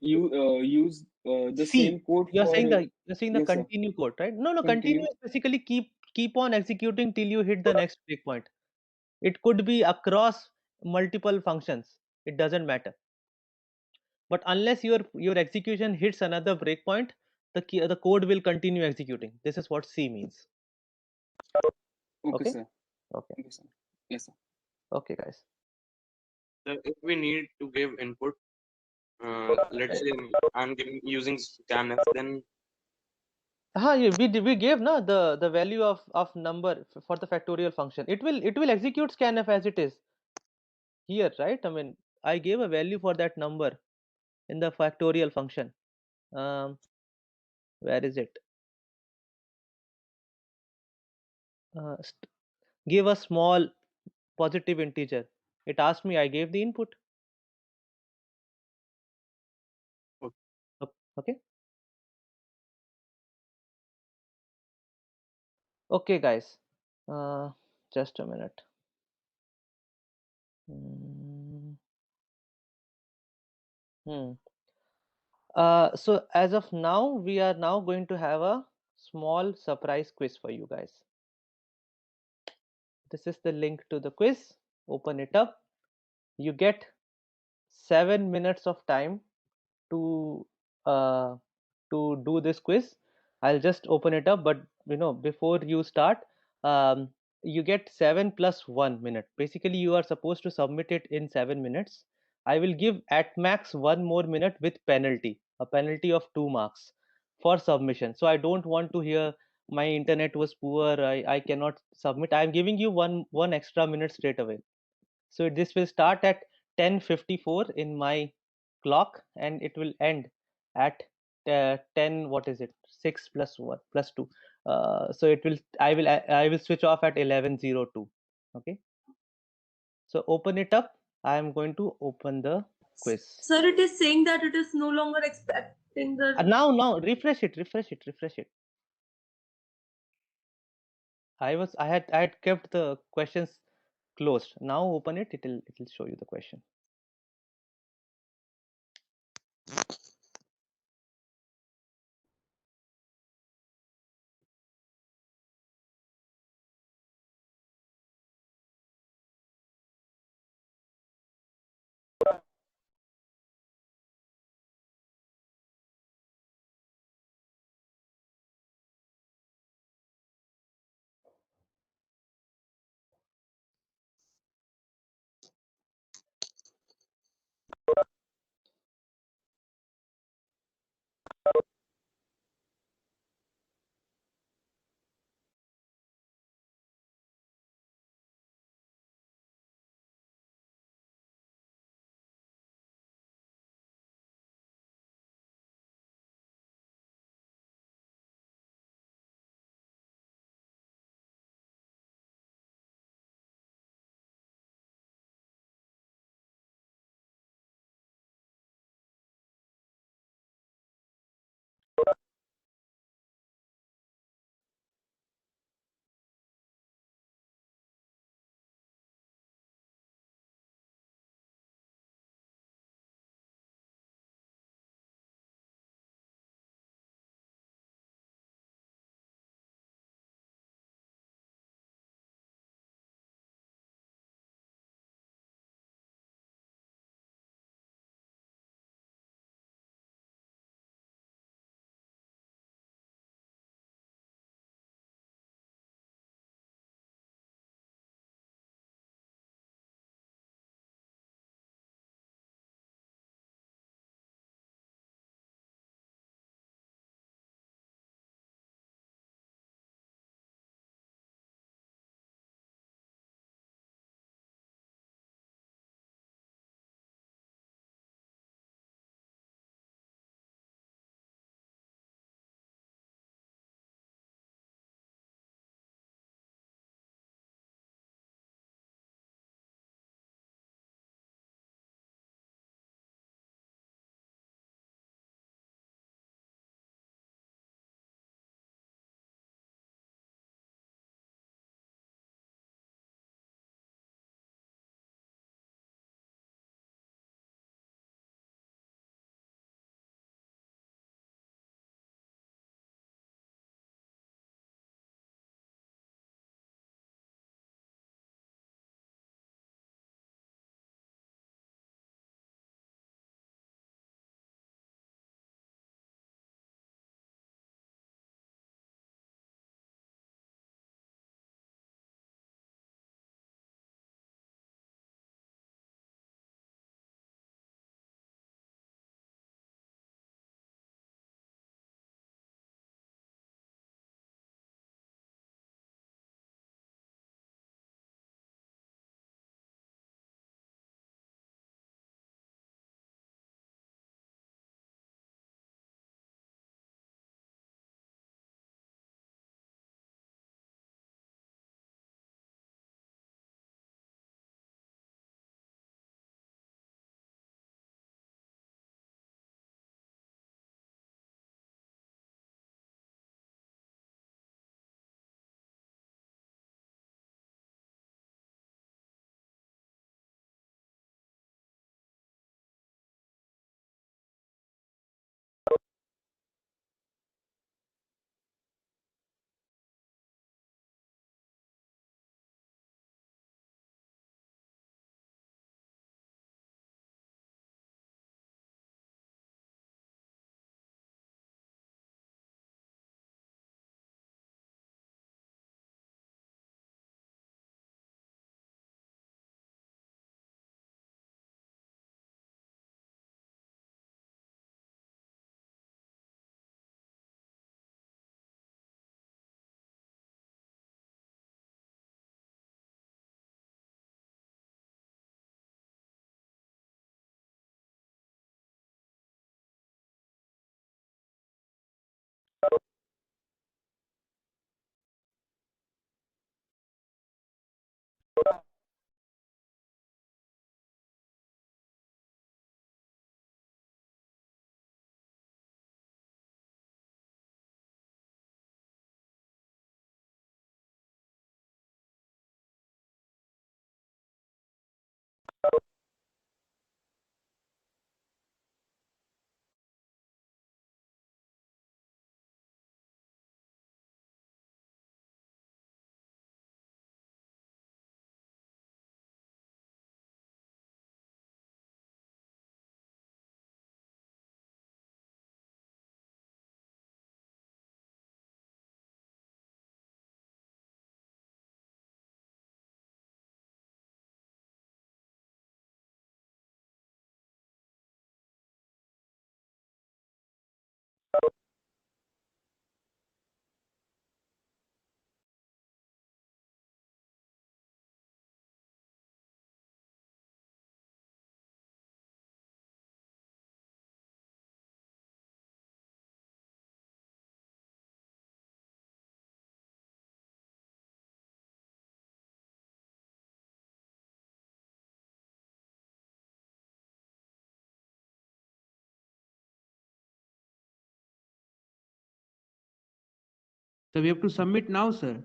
use the See, same code you're for. saying the Yes, sir. continue code, right? No, continue Continue. is basically keep on executing till you hit the next breakpoint. It could be across multiple functions. It doesn't matter. But unless your execution hits another breakpoint, the code will continue executing. This is what C means. Okay, Okay. sir. Okay. Okay, sir. Yes, sir. Okay, guys. So if we need to give input, let's say I'm using scanf, then We gave na the value of number for the factorial function. It will execute scanf as it is here, right? I mean, I gave a value for that number in the factorial function. Um, where is it? Give a small positive integer. It asked me, I gave the input. Okay. Okay, guys. Just a minute. Mm, Hmm. So as of now, we are now going to have a small surprise quiz for you guys. This is the link to the quiz. Open it up. You get 7 minutes of time to uh, do this quiz. I'll just open it up, but before you start, um, you get 7 plus 1 minute. Basically, you are supposed to submit it in 7 minutes. I will give at max 1 more minute with penalty, a penalty of 2 marks for submission. So I don't want to hear my internet was poor. I cannot submit. I'm giving you one extra minute straight away. So this will start at 10:54 in my clock, and it will end at 10, what is it, 6 plus 1 plus 2. So I will switch off at 11:02. Okay, so open it up. I am going to open the quiz. Sir, it is saying that it is no longer expecting the. Now refresh it. I had kept the questions closed. Now open it. It'll show you the question. So we have to submit now, sir.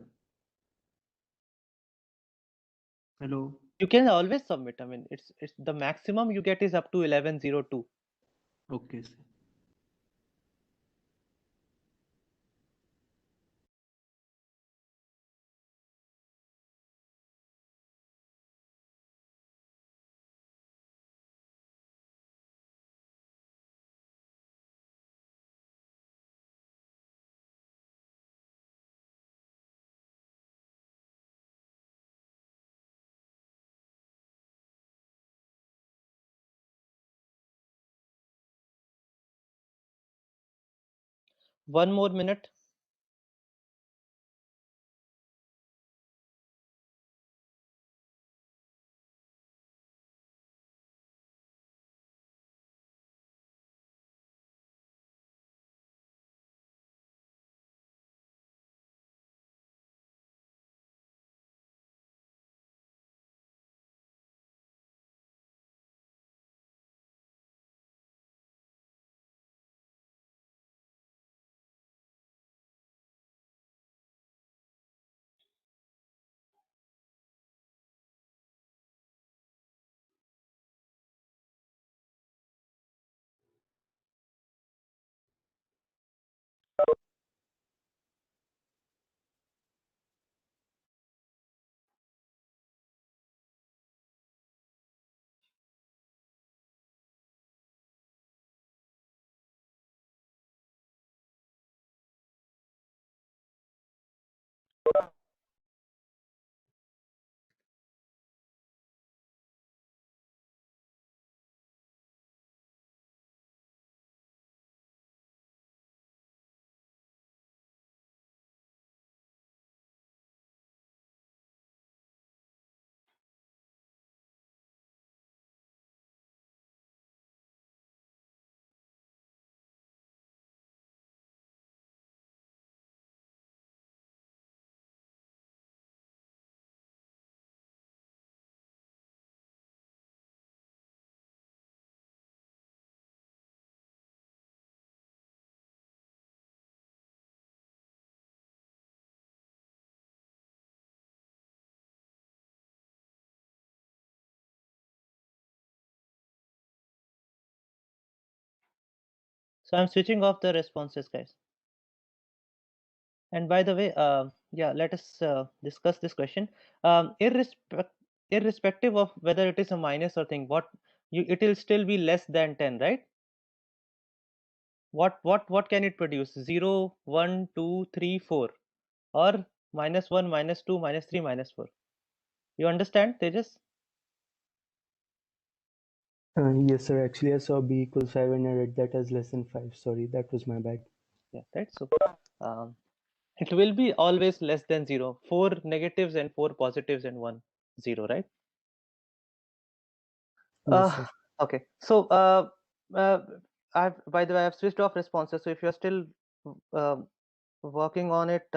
Hello. You can always submit. I mean, it's the maximum you get is up to 1102. Okay, sir. One more minute. So I'm switching off the responses, guys. And by the way, yeah, let us discuss this question. Irrespective of whether it is a minus or thing, it will still be less than 10, right? What can it produce? 0, 1, 2, 3, 4, or -1, -2, -3, -4. You understand, Tejas? Yes, sir. Actually, I saw b equals 5 and I read that as less than 5. Sorry, that was my bad. Yeah, right. So it will be always less than 0. 4 negatives and 4 positives and 1 0, right? Yes, sir. Okay. So uh, by the way, I've switched off responses. So if you're still working on it,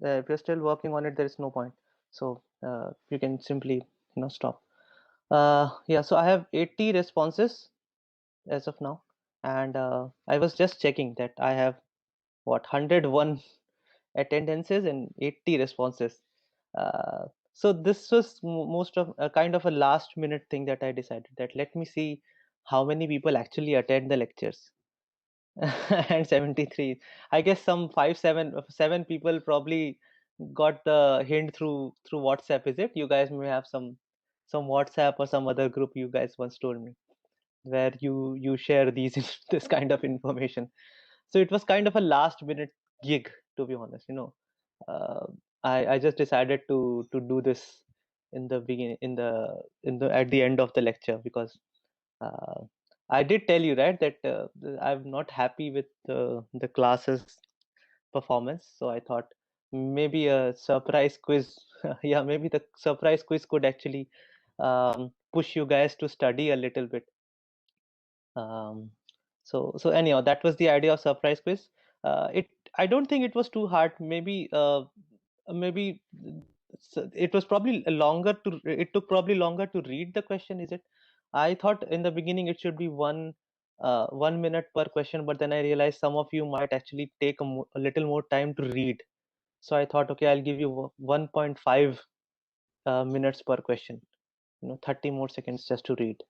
if you're still working on it, there is no point. So you can simply stop. Yeah. So I have 80 responses as of now, and I was just checking that I have 101 attendances and 80 responses. So this was most of a kind of a last minute thing that I decided that let me see how many people actually attend the lectures. And 73, I guess some 7 people probably got the hint through WhatsApp. Is it? You guys may have some WhatsApp or some other group you guys once told me where you share these this kind of information. So it was kind of a last minute gig, to be honest. uh, I just decided to do this in the beginning, in the at the end of the lecture, because uh, I did tell you, right, that I'm not happy with the class's performance. So I thought maybe a surprise quiz, yeah, maybe the surprise quiz could actually push you guys to study a little bit. So anyhow, that was the idea of surprise quiz. I don't think it was too hard. Maybe it was probably longer to. It took probably longer to read the question. Is it? I thought in the beginning it should be 1 minute per question, but then I realized some of you might actually take a little more time to read. So I thought, okay, I'll give you 1.5 minutes per question. 30 more seconds just to read.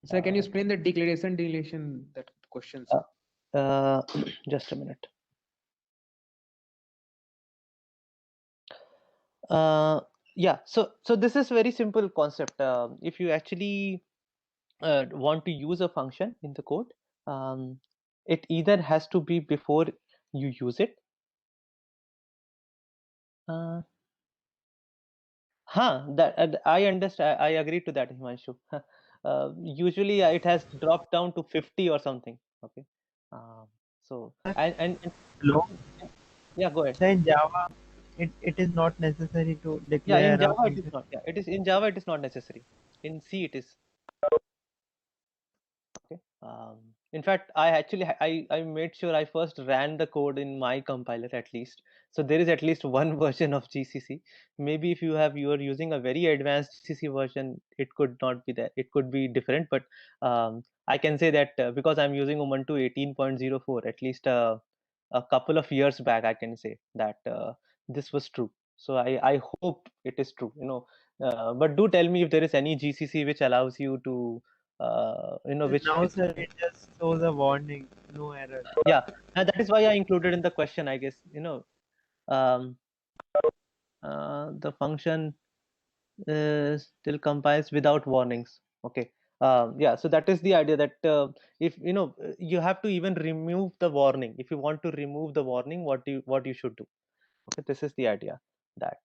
Sir, can you explain the declaration deletion that question, sir? Just a minute. Yeah, so this is very simple concept. If you actually want to use a function in the code, it either has to be before you use it. I understand. I agree to that, Himanshu. Usually it has dropped down to 50 or something. Okay. So and Hello? yeah, go ahead. So in Java, it is not necessary to Yeah, declare in a Java it is function. not. Yeah, it is in Java. It is not necessary. In C it is. Okay. In fact, I made sure I first ran the code in my compiler at least. So there is at least one version of GCC. Maybe if you are using a very advanced GCC version, it could not be that. It could be different. But I can say that because I'm using Ubuntu 18.04, at least a couple of years back, I can say that this was true. So I hope it is true. But do tell me if there is any GCC which allows you to which Now, sir, it just shows a warning, no error. yeah, and that is why I included in the question, I guess. Um, the function still compiles without warnings. Okay. Yeah, so that is the idea that if you have to even remove the warning. If you want to remove the warning, what you should do. Okay, this is the idea that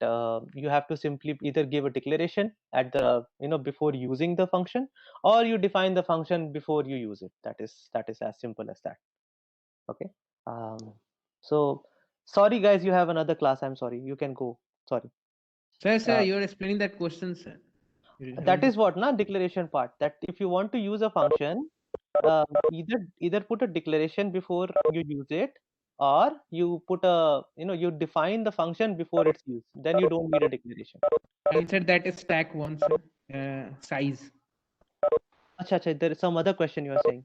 you have to simply either give a declaration at the before using the function, or you define the function before you use it. That is as simple as that. Okay. So sorry guys, you have another class. I'm sorry, you can go. Sorry. Sir, you're explaining that question, sir. That is what declaration part, that if you want to use a function, either put a declaration before you use it, or you put a you define the function before it's used, then you don't need a declaration. I said that is stack one, sir. Size. Acha, there is some other question you are saying.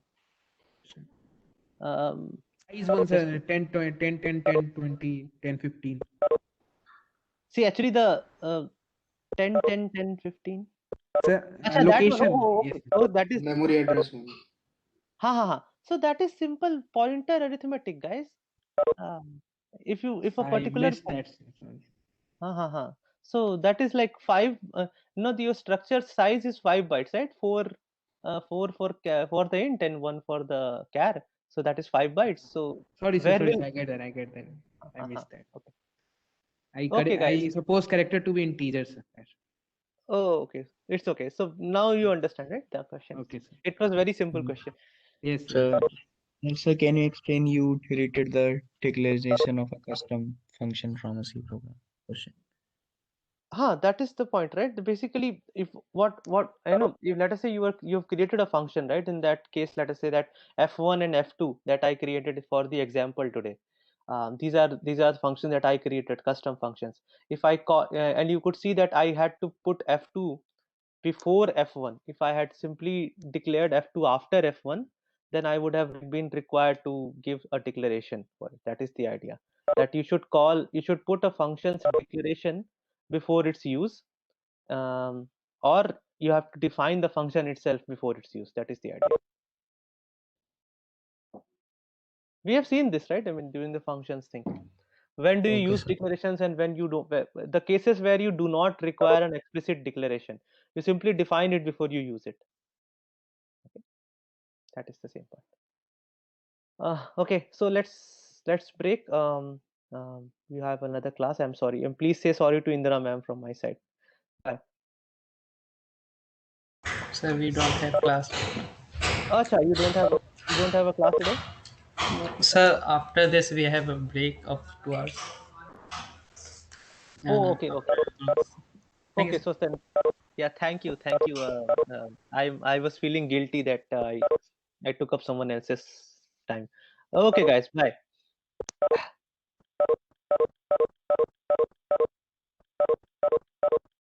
Size one, sir. 10, 10, 10, 10, 20, 10, 15. See, actually the 10, 10, 10, 15. Sir, Acha, location. that one. Okay. Yes. Oh, that is memory address. ha. So that is simple pointer arithmetic, guys. If a particular missed that, sir. Sorry. So that is like 5. Your structure size is 5 bytes, right? 4 for the int and 1 for the char. So that is 5 bytes. So Sorry, sir. where I get that. I missed that. Okay. Okay, guys. I suppose character to be integer, sir. Oh, okay. It's okay. So now you understand, right? The question. Okay, sir. It was very simple question. Yes, sir. Sir, can you explain you deleted the declaration of a custom function from a C program? Question. That is the point, right? Basically, if what I know, if let us say you've created a function, right? In that case, let us say that f1 and f2 that I created for the example today. These are the functions that I created, custom functions. If I call and you could see that I had to put f2 before f1. If I had simply declared f2 after f1, then I would have been required to give a declaration for it. That is the idea, that you should put a function's declaration before its use, or you have to define the function itself before its use. That is the idea. We have seen this, right? I mean, during the functions thing. When do you use declarations and when you don't? The cases where you do not require an explicit declaration, you simply define it before you use it. Okay, that is the same part. Okay, so let's break. You have another class. I'm sorry, and please say sorry to Indra ma'am from my side. Bye. Sir, we don't have class. Acha, you don't have a class today? Sir, after this we have a break of 2 hours. Oh, okay, okay. Thank you, Okay, sir. so then, yeah, thank you, thank you. I was feeling guilty that I took up someone else's time. Okay, guys, bye.